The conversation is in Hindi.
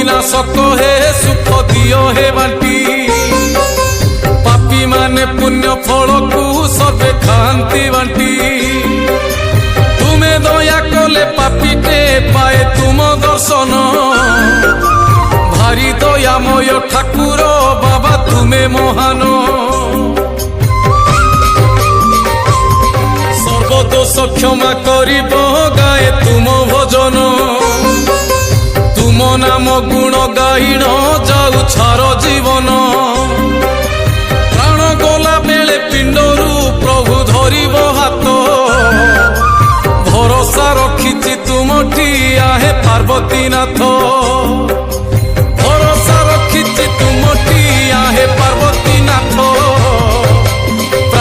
विनाशक हे सुख दियो हे बांटी पापी माने पुण्य फल को सबे खांती बांटी तुम्हें दया कले पापीटे पाए तुम दर्शन भारी दयामय ठाकुर बाबा तुम्हें महान सर्वदोष क्षमा करिब गाए तुम भजन तुम नाम गुण गाइण जाऊ छार जीवन प्राण गला बेले पिंडरू प्रभु धरिब हाथ भरोसा रखिछि तुमठी आहे पार्वती नाथ।